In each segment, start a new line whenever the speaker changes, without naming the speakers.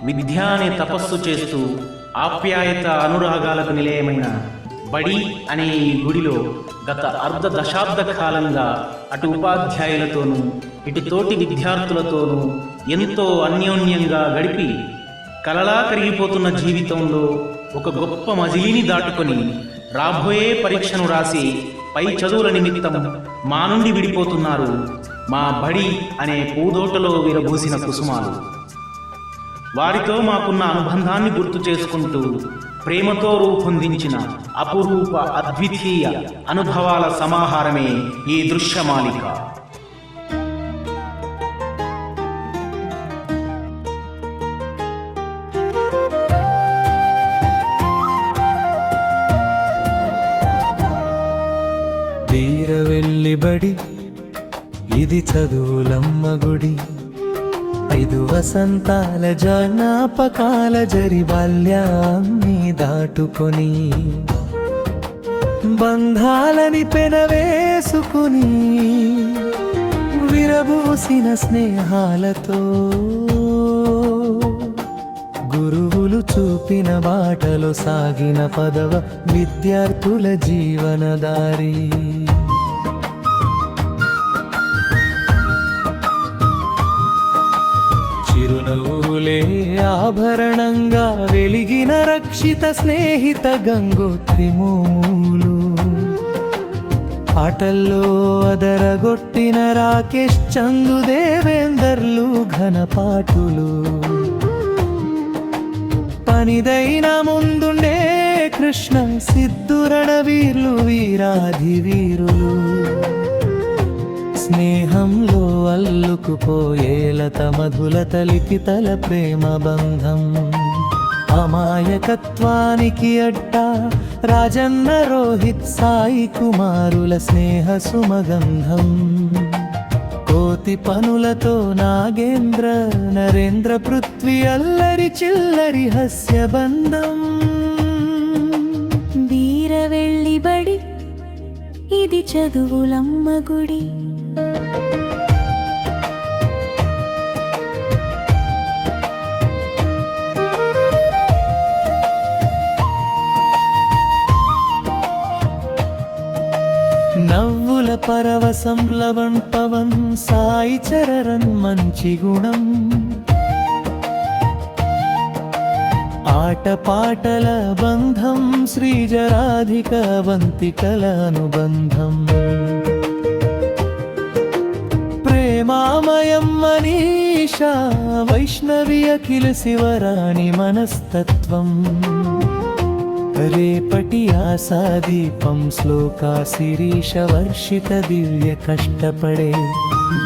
విద్య అనే తపస్సు చేస్తూ ఆప్యాయత అనురాగాలకు నిలయమైన బడి అనే ఈ గుడిలో గత అర్ధ దశాబ్ద కాలంగా అటు ఉపాధ్యాయులతోనూ ఇటు తోటి విద్యార్థులతోనూ ఎంతో అన్యోన్యంగా గడిపి కలలా కరిగిపోతున్న జీవితంలో ఒక గొప్ప మజిలీని దాటుకొని రాబోయే పరీక్షను రాసి పై చదువుల నిమిత్తం మా నుండి విడిపోతున్నారు మా బడి అనే పూదోటలో విరబూసిన కుసుమాలు. వారితో మాకున్న అనుబంధాన్ని గుర్తు చేసుకుంటూ ప్రేమతో రూపొందించిన అపురూప అద్వితీయ అనుభవాల సమాహారమే ఈ దృశ్యమాలిక.
వీరవెల్లిబడి ఇది చదువులమ్మ గుడి, 5 వసంతాల జ్ఞాపకాల జరి బాల్యాన్ని దాటుకొని బంధాలని పెనవేసుకుని విరబూసిన స్నేహాలతో గురువులు చూపిన బాటలో సాగిన పదవ విద్యార్థుల జీవనదారి. చిరునవ్వులే ఆభరణంగా వెలిగిన రక్షిత స్నేహిత గంగోత్రిమూలు, ఆటల్లో అదరగొట్టిన రాకేష్ చందు దేవేందర్లు ఘనపాటులు, పనిదైన ముందుండే కృష్ణ సిద్ధు రణవీర్లు వీరాధి వీరులు, స్నేహంలో అల్లుకుపోయేలత మధులత లిఖితల ప్రేమ బంధం, అమాయకత్వానికి అడ్డా రాజన్న రోహిత్ సాయి కుమారుల స్నేహ సుమగంధం, కోతి పనులతో నాగేంద్ర నరేంద్ర పృథ్వీ అల్లరి చిల్లరి హస్యబంధం.
వీరవెల్లిబడి ఇది చదువులమ్మ గుడి.
నవ్వుల పరవశం లవణ్ పవన్ సాయి చరన్ మంచి గుణం, ఆటపాటల బంధం శ్రీజరాధిక వంతికల అనుబంధం, ప్రేమామయం మనీషా వైష్ణవి అఖిల శివరాణి మనస్తత్వం, రేపటి ఆశాదీపం శ్లోకా శిరీష వర్షిత దివ్య కష్టపడే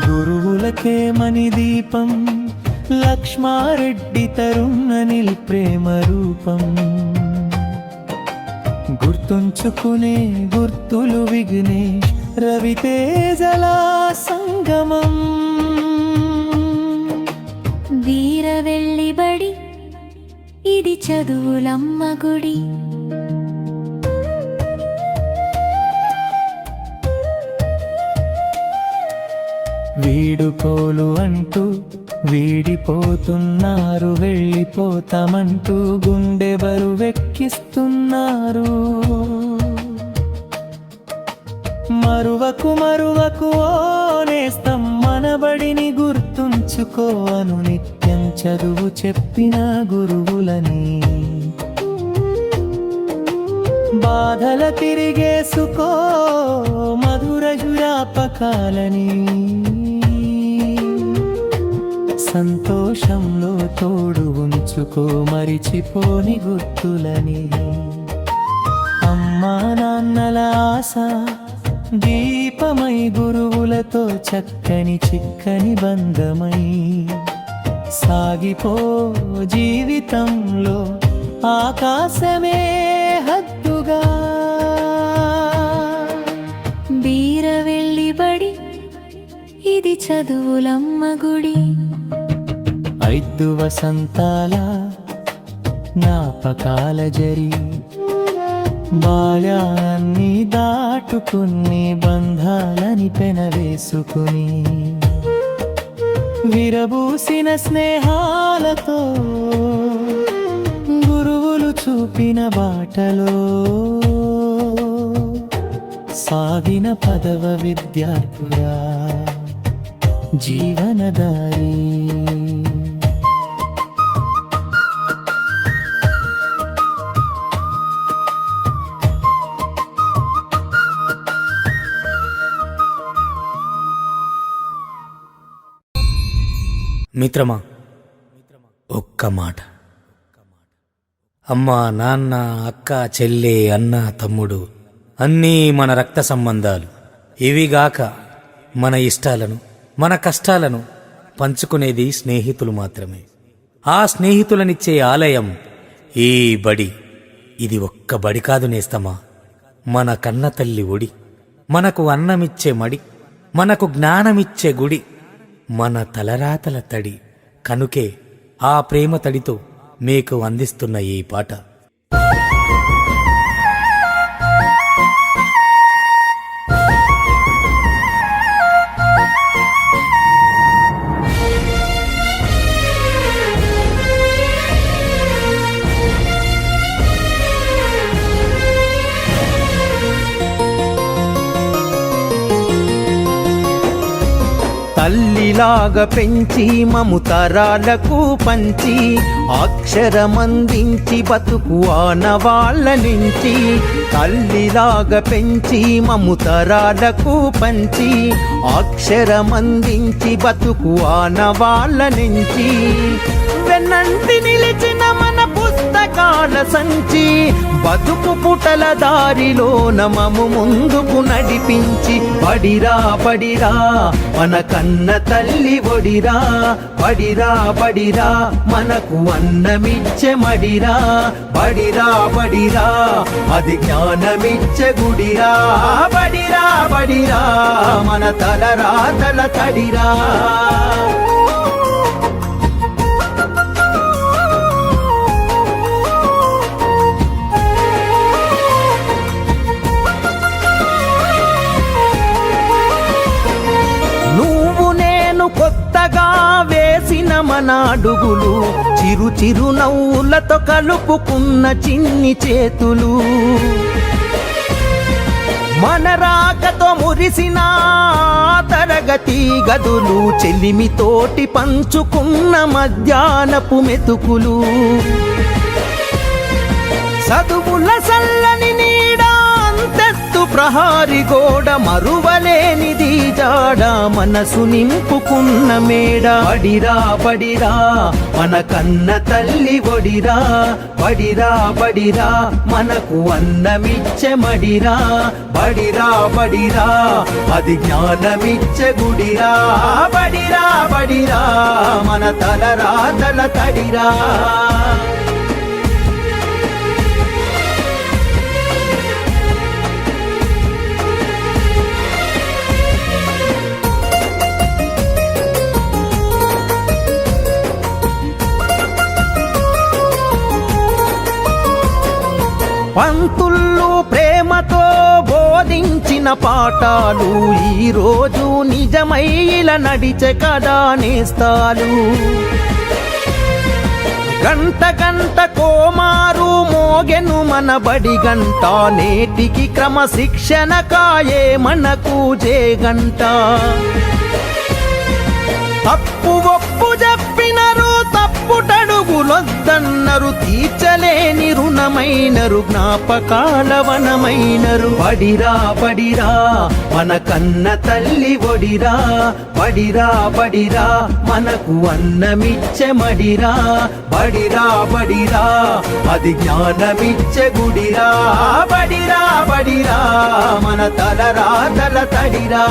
గురువులకే మణి దీపం, లక్ష్మారెడ్డి తరుణ్ అనిల్ ప్రేమ రూపం, గుర్తుంచుకునే గుర్తులు విఘ్నేష్ రవితేజల సంగమం.
వీరవెల్లిబడి ఇది చదువులమ్మ గుడి.
వీడుకోలు అంటూ వీడిపోతున్నారు, వెళ్ళిపోతామంటూ గుండె బరువెక్కిస్తున్నారు, మరువకు మరువకు ఓ నేస్తం మనబడిని గుర్తుంచుకో అను నిత్యం చదువు చెప్పిన గురువులని, బాధల తిరిగేసుకో మధుర జ్ఞాపకాలని, సంతోషంలో తోడు ఉంచుకో మరిచిపోని గుర్తులని, అమ్మా నాన్నల ఆశ దీపమై గురువులతో చక్కని చిక్కని బంధమై సాగిపో జీవితంలో ఆకాశమే హద్దుగా.
వీరవెల్లిబడి ఇది చదువులమ్మ గుడి.
5 వసంతాల జ్ఞాపకాల జరి బాల్యాన్ని దాటుకుని బంధాలని పెనవేసుకుని విరబూసిన స్నేహాలతో గురువులు చూపిన బాటలో సాగిన పదవ విద్యార్థులా జీవనదారి.
మిత్రమా, ఒక్క మాట. అమ్మ, నాన్న, అక్క, చెల్లె, అన్న, తమ్ముడు అన్నీ మన రక్త సంబంధాలు. ఇవిగాక మన ఇష్టాలను, మన కష్టాలను పంచుకునేది స్నేహితులు మాత్రమే. ఆ స్నేహితులనిచ్చే ఆలయం ఈ బడి. ఇది ఒక్క బడి కాదు నేస్తమా, మన కన్న తల్లి ఒడి, మనకు అన్నమిచ్చే మడి, మనకు జ్ఞానమిచ్చే గుడి, మన తలరాతల తడి. కనుకే ఆ ప్రేమ తడితో మీకు అందిస్తున్న ఈ పాట.
తల్లిలాగా పెంచి మముతరాలకు పంచి అక్షరమందించి బతుకు ఆనవాళ్ళ నుంచి. తల్లిలాగా పెంచి మముతరాలకు పంచి అక్షరమందించి బతుకు ఆనవాళ్ళ నుంచి. వెన్నంటి నిలిచిన మన పుస్తకాల సంచి బతుకు పుటల దారిలో నమము ముందుకు నడిపించి. బడిరా బడిరా మన కన్న తల్లి ఒడిరా, బడిరా బడిరా మనకు అన్నమిచ్చే మడిరా, బడిరా బడిరా అది జ్ఞానమిచ్చే గుడిరా, బడిరా బడిరా మన తలరాతల తడిరా. కొత్తగా వేసిన మన అడుగులు చిరు చిరు నవ్వులతో కలుపుకున్న చిన్ని చేతులు. మన రాకతో మురిసిన తరగతి గదులు చెలిమితోటి పంచుకున్న మధ్యాహ్నపు మెతుకులు. చదువుల సల్లని నీడ అంతెత్తు ప్రహారి గోడ మరువలేనిది జాడ మనసు నింపుకున్న మేడ. బడిరా బడిరా మన కన్న తల్లి ఒడిరా, బడిరా బడిరా మనకు అన్నమిచ్చే మడిరా, బడిరా బడిరా అది జ్ఞానమిచ్చే గుడిరా, బడిరా బడిరా మన తలరాతల తడిరా. పంతుళ్ళు ప్రేమతో బోధించిన పాఠాలు ఈరోజు నిజమై ఇలా నడిచే కదా నేస్తాలు. గంట గంట కోమారు మోగెను మన బడి గంట, నేటికి క్రమశిక్షణ కాయే మనకు జేగంట. తప్పు ఒప్పు చెప్పినరు, తప్పుటడుగులొద్దన్నరు, తీర్చలేని రుణమైనరు, జ్ఞాపకాల వనమైనరు. బడిరా బడిరా మన కన్న తల్లి ఒడిరా, బడిరా బడిరా మనకు అన్నమిచ్చే మడిరా, బడిరా బడిరా అది జ్ఞానమిచ్చే గుడిరా, బడిరా బడిరా మన తలరాతల తడిరా.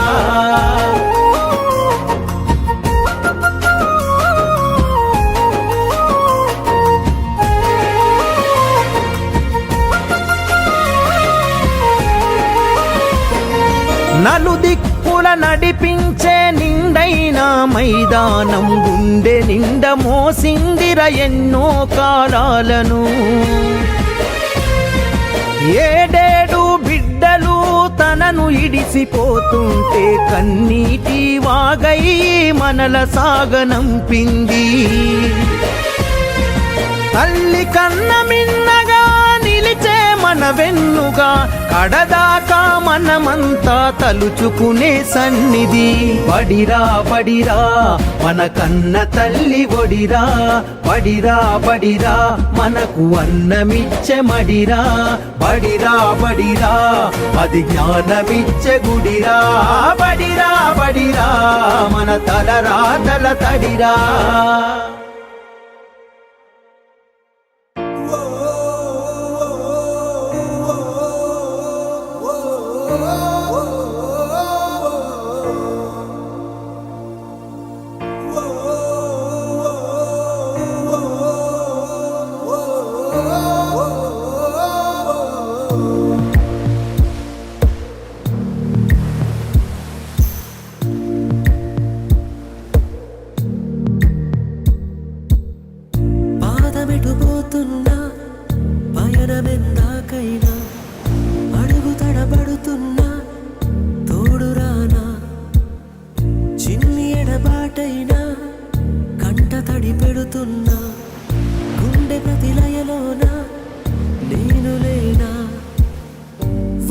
నలుదిక్కుల నడిపించే నిండైన మైదానం, గుండె నిండ మోసిందిర ఎన్నో కాలాలను. ఏడేడు బిడ్డలు తన మనలను ఇడిసిపోతుంటే కన్నీటి వాగై మనల సాగనంపింది. తల్లి కన్న మిన్నగా నిలిచే మన వెన్నుగా కడదాకా మనమంతా తలుచుకునే సన్నిధి. బడిరా బడిరా మన కన్న తల్లి ఒడిరా, బడిరా బడిరా మనకు అన్నమిచ్చే మడిరా, బడిరా బడిరా అది జ్ఞానమిచ్చే గుడిరా, బడిరా బడిరా మన తలరాతల తడిరా.
పాదమెటుపోతున్నా పయనమెందాకైనా అడుగు తడబడుతున్నా తోడురానా, చిన్ని ఎడబాటైనా కంట తడి పెడుతున్నా గుండె ప్రతిలయలోన నేను లేనా,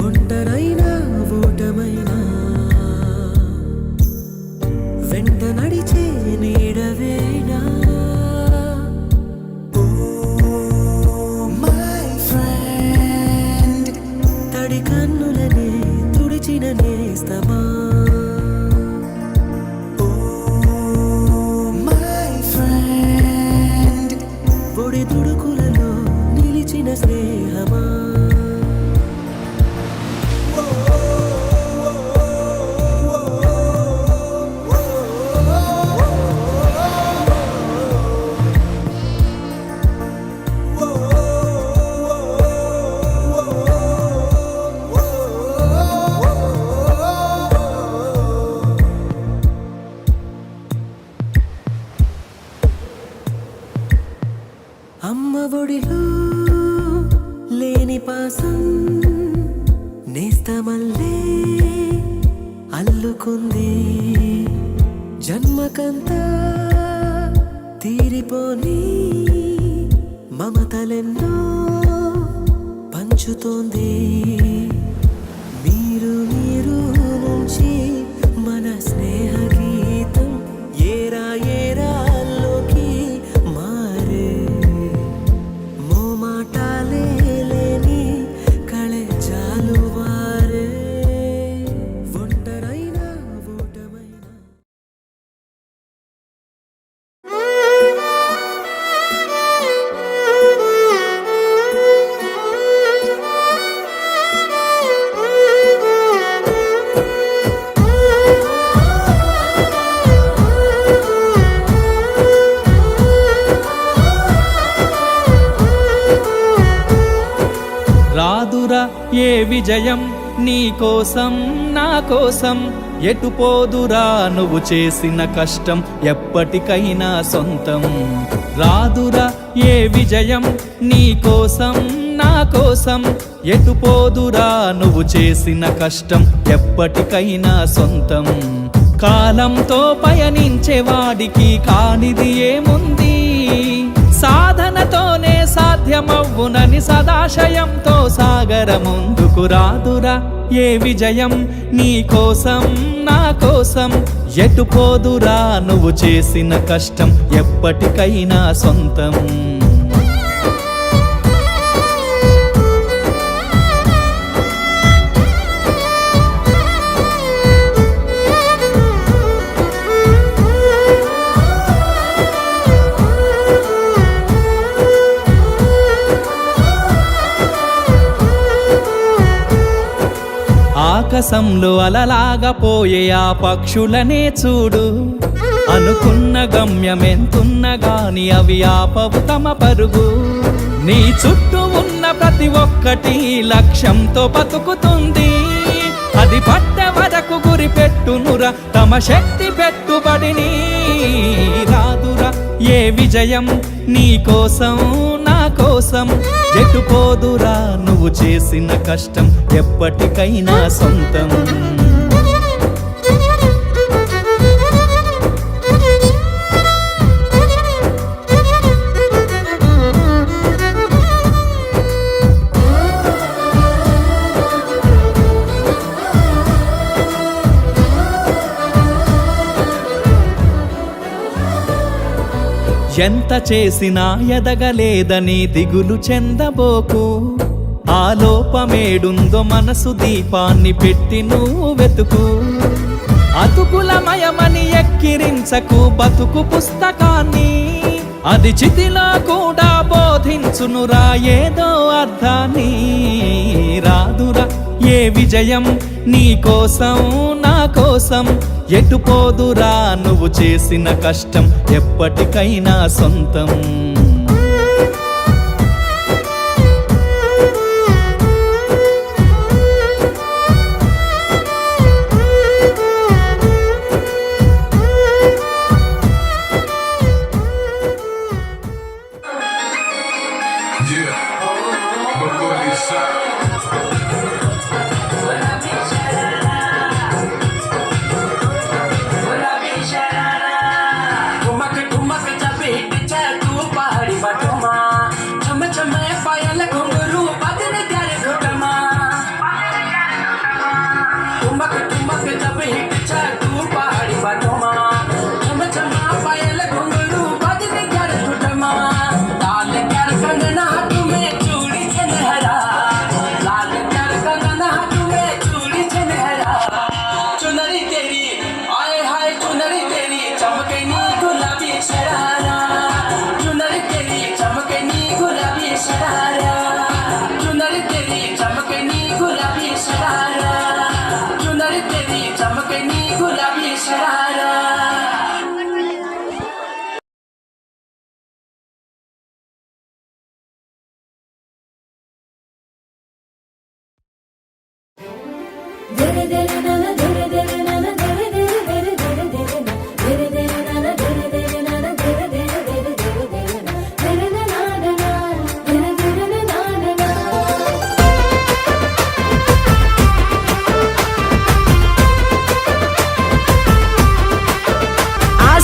ఒంటరైనా ఓటమైనా వెంట నడిచే నీడవేనా. తడి కన్నులనే తుడిచిన నేస్తమా, పొడి తుడుకులలో నిలిచిన స్నేహమా. అమ్మ ఒడిలో లేని పాసం నేస్తమల్లే అల్లుకుంది, జన్మకంతా తీరిపోని మమతలెన్నో పంచుతోంది. మీరు మీరు నుంచి మన స్నేహ గీతం ఏరా ఏరాల్లోకి మారే, మోమాటాలే లేని కళే చాలువారే, ఒంటరైనా ఓటమైనా.
రాదురా ఏ విజయం నీ కోసం నా కోసం, ఎటు పోదురా నువ్వు చేసిన కష్టం ఎప్పటికైనా సొంతం. రాదురా ఏ విజయం నీ కోసం నా కోసం, ఎటు పోదురా నువ్వు చేసిన కష్టం ఎప్పటికైనా సొంతం. కాలంతో పయనించే వాడికి కానిది ఏముంది, సాధనతోనే సాధ్యమవ్వునని సదాశయంతో సాగర ముందుకు. రాదురా ఏ విజయం నీ కోసం నా కోసం, ఎటు పోదురా నువ్వు చేసిన కష్టం ఎప్పటికైనా సొంతం. ఆకాశంలో అలలాగా పోయే ఆ పక్షులనే చూడు, అనుకున్న గమ్యమెంతున్న గాని అవి ఆపవు తమ పరుగు. నీ చుట్టూ ఉన్న ప్రతి ఒక్కటి లక్ష్యంతో బతుకుతుంది, అది పట్టే వరకు గురి పెట్టునురా తమ శక్తి పెట్టుబడిని. రాదురా ఏ విజయం నీ కోసం నా కోసం ఎటు పోదురా నువ్వు చేసిన కష్టం ఎప్పటికైనా సొంతం. ఎంత చేసినా ఎదగలేదని దిగులు చెందబోకు, ఆ లోపమేడుందో మనసు దీపాన్ని పెట్టి నువ్వు వెతుకు. అతుకులమయమని ఎక్కిరించకు బతుకు పుస్తకాన్ని, అది చితిలో కూడా బోధించునురా ఏదో అర్థాన్ని. రాదురా ఏ విజయం నీ కోసం నా కోసం, ఎటు పోదురా నువ్వు చేసిన కష్టం ఎప్పటికైనా సొంతం.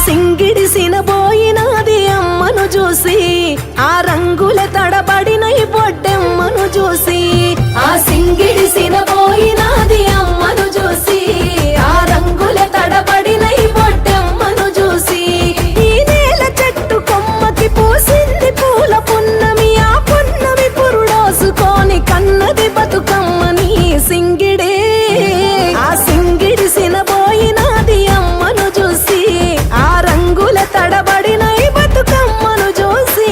సింగిడిసినబోయినది అమ్మను చూసి, ఆ రంగుల తడబడిన ఈ బొడ్డెమ్మను చూసి. ఆ సింగిడిసినబోయినది అమ్మను చూసి, ఆ రంగుల తడబడిన ఈ బొడ్డెమ్మను చూసి. ఈ నేల చెట్టు కొమ్మకి పూసింది పూల పున్నమి, ఆ పున్నమి పురుడోసుకొని కన్నది బతుకమ్మని సింగిడే. ఆ సింగిడిసినబోయినది అమ్మను చూసి, ఆ రంగుల తడబడిన ఈ బతుకమ్మను చూసి.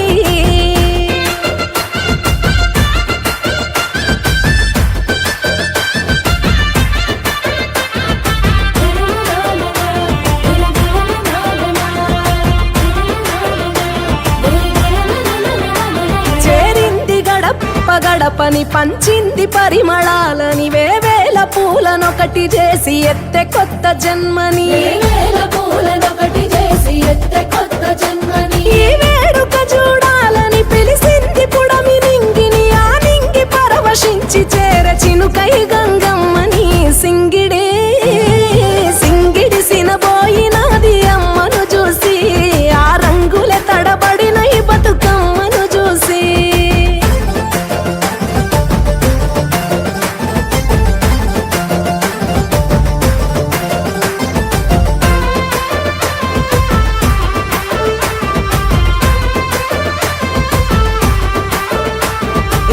చేరింది గడప గడపని పంచింది పరిమళాలని, వేవేల పూలనొకటి చేసి ఎత్తె కొత్త జన్మని. ఈ వేడుక చూడాలని పిలిసింది పుడమి నింగిని, ఆ నింగి పరవశించి చేర చినుకై గంగమ్మని సింగిడే. సింగిడిసినబోయినది అమ్మను చూసి, ఆ రంగుల తడబడిన ఈ బతుకమ్మను చూసి.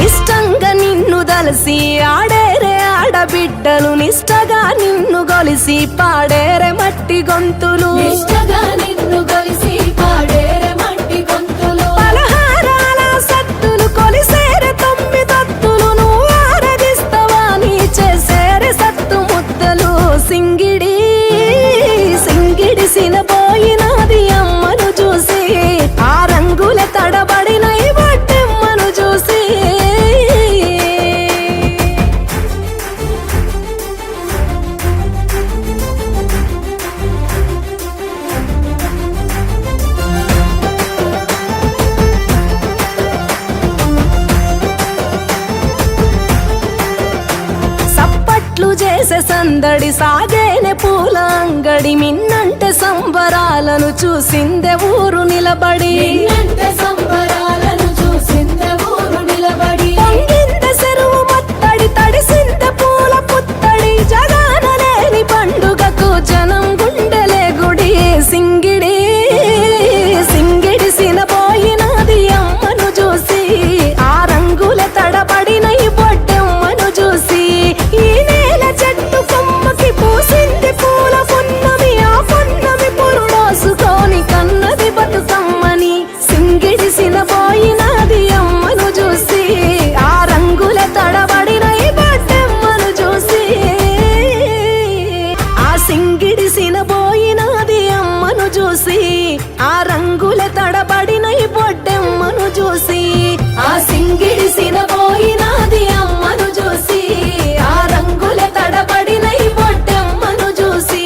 ఇష్టంగా నిన్ను దలసి ఆడేరే ఆడబిడ్డలు, నిష్టగా నిన్ను గొలిసి పాడేరే మట్టి గొంతులు. పలహారాల సత్తులు కొలిసేరే తొమ్మిదత్తులు, నువ్వు ఆరాధిస్తావా నీ చేసేరే సత్తు ముద్దలు. సింగిడి సింగిడిసినబోయినది అమ్మను చూసి, ఆ రంగుల తడబడిన ఈ బొడ్డెమ్మను చూసి. సంబరాలు చేసే సందడి సాగేనే పూల అంగడి మిన్నంటే సంబరాలను చూసిందే ఊరు నిలబడి పొంగిందే చెరువు మత్తడి తడిసిందే పూల పుత్తడి జగాన లేని పండుగకు జనం గుండెలే గుడి సింగిడి సింగిడి సినబోయినది అమ్మను చూసి ఆ రంగుల తడబడిన ఈ బొడ్డెమ్మను చూసి ఈ నేల చెట్టు కొమ్మకి పూసింది పూల పున్నమి ఆ పున్నమి పురుడోసుకొని కన్నది బతుకమ్మని సింగిడి సినబోయినది అమ్మను చూసి ఆ రంగుల తడబడిన ఈ బొడ్డెమ్మను చూసి ఆ సింగిడి సినబోయినది అమ్మను చూసి ఆ రంగుల తడబడిన ఈ బొడ్డెమ్మను చూసి ఆ సింగిడి సినబోయినది అమ్మను చూసి ఆ రంగుల తడబడిన ఈ బొడ్డెమ్మను చూసి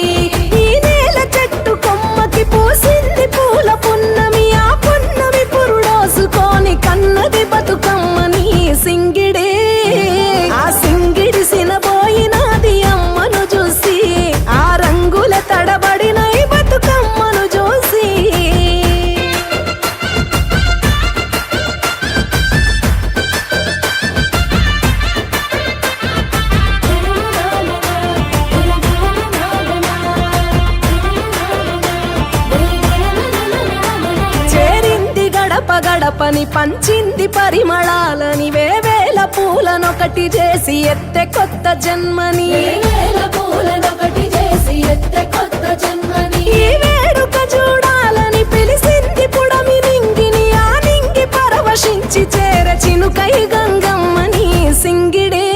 ఈ నేల చెట్టు కొమ్మకి పూసింది పూల పున్నమి ఆ పున్నమి పురుడోసుకొని కన్నది బతుకమ్మని సింగిడి ఆ సింగిడి సినబోయినది అమ్మను చూసి ఆ రంగుల తడబడిన ఈ బతుకమ్మను చూసి చేరింది గడప గడపని పంచింది పరిమళాలని వేవేల పూలనొకటి చేసి ఎత్తె కొత్త జన్మని ఈ వేడుక చూడాలని పిలిసింది పుడమి నింగిని ఆ నింగి పరవశించి చేర చినుకై గంగమ్మని సింగిడి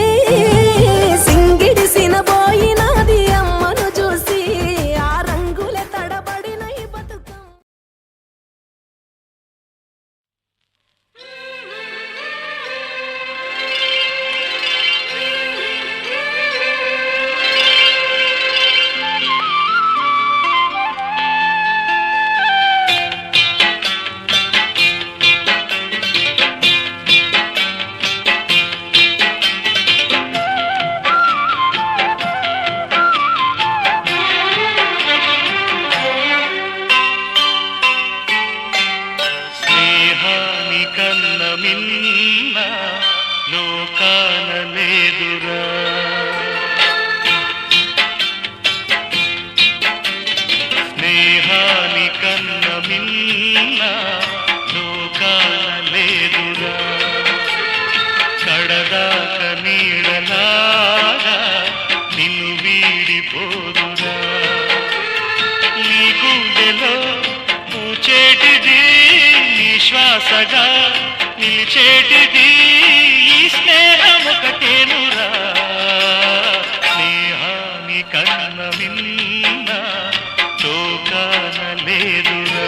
సింగిడి సినబోయినది అమ్మను చూసి ఆ రంగుల తడబడిన ఈ బతుకమ్మ
స్నేహాని కన్న మిన్న లోకాన లేదురా స్నేహాని కన్న మిన్న లోకాన లేదురా కడదాక నీడలాగా నిన్ను వీడిపోదురా నీ గుండెలో పూచేటిది నీ శ్వాసగా నిలిచేటిది ఈ స్నేహం ఒకటేనురా స్నేహాని కన్న మిన్న లోకాన లేదురా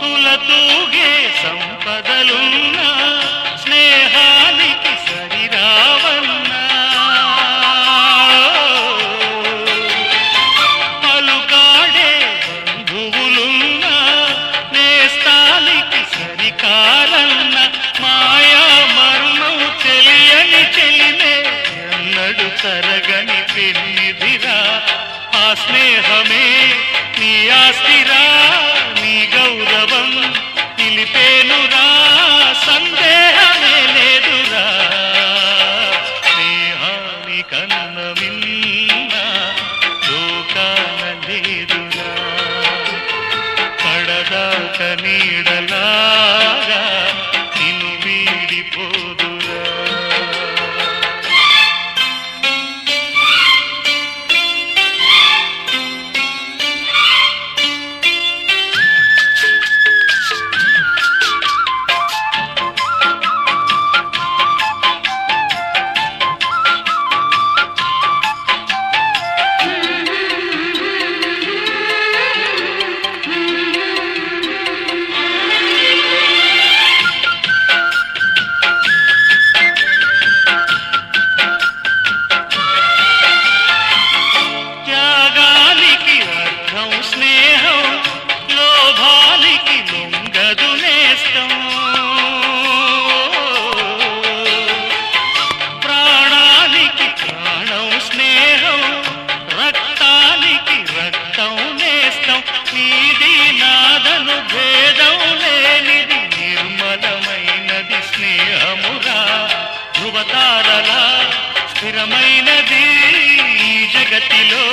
తులతూగే సంపదలున్నా స్నేహానికి సరిరావన్నా పలుకాడే బంధువులున్నా నేస్తానికి సరికారన్న మాయా మర్మం తెలియని చెలిమే ఎన్నడు తరగని పెన్నిదిరా ఆ స్నేహమే నీ ఆస్తిరా నీ గౌరవం నిలిపేనురా సందేహమే లేదురా స్నేహాని కన్న మిన్న లోకాన లేదురా కడదాక నీడలాగా నిన్ను వీడిపోదురా
ధృవతారలా స్థిరమైనది ఈ జగతిలో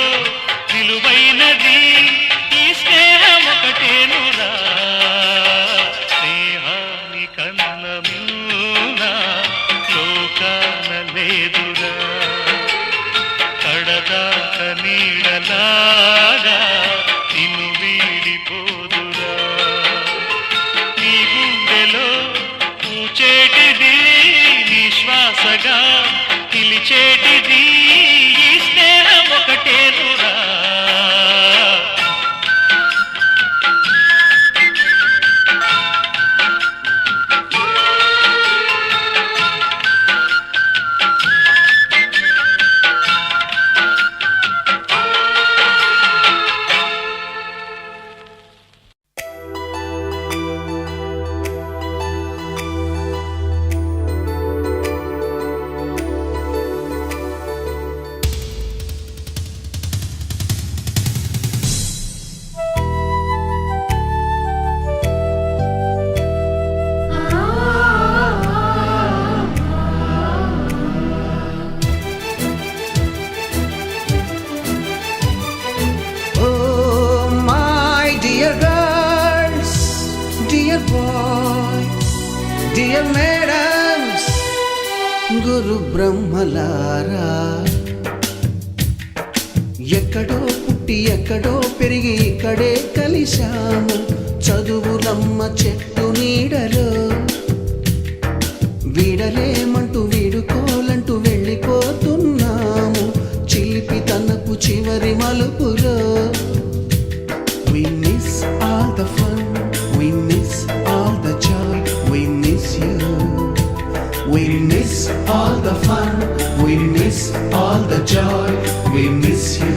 విలువైనది ఈ స్నేహం ఒకటేనురా స్నేహాని కన్న మిన్న లోకాన లేదురా కడదాక నీడలాగా నిన్ను వీడిపోదురా నీ గుండెలో పూచేటిది నీ శ్వాసగా పిలిచేటిది ఈ స్నేహం ఒకటేనురా
Oh, my dear girls, dear boys, dear madams, గురు బ్రహ్మలారా ఎక్కడో పుట్టి ఎక్కడో పెరిగి ఇక్కడే కలిశాము చదువులమ్మ చెట్టు నీడలో వీడలేమంటూ వీడుకోలంటూ వెళ్ళిపోతున్నాము చిలిపి తనపు చివరి మలుపులో We miss all the fun, we miss all the joy, we miss you. We miss all the fun, we miss all the joy, we miss you.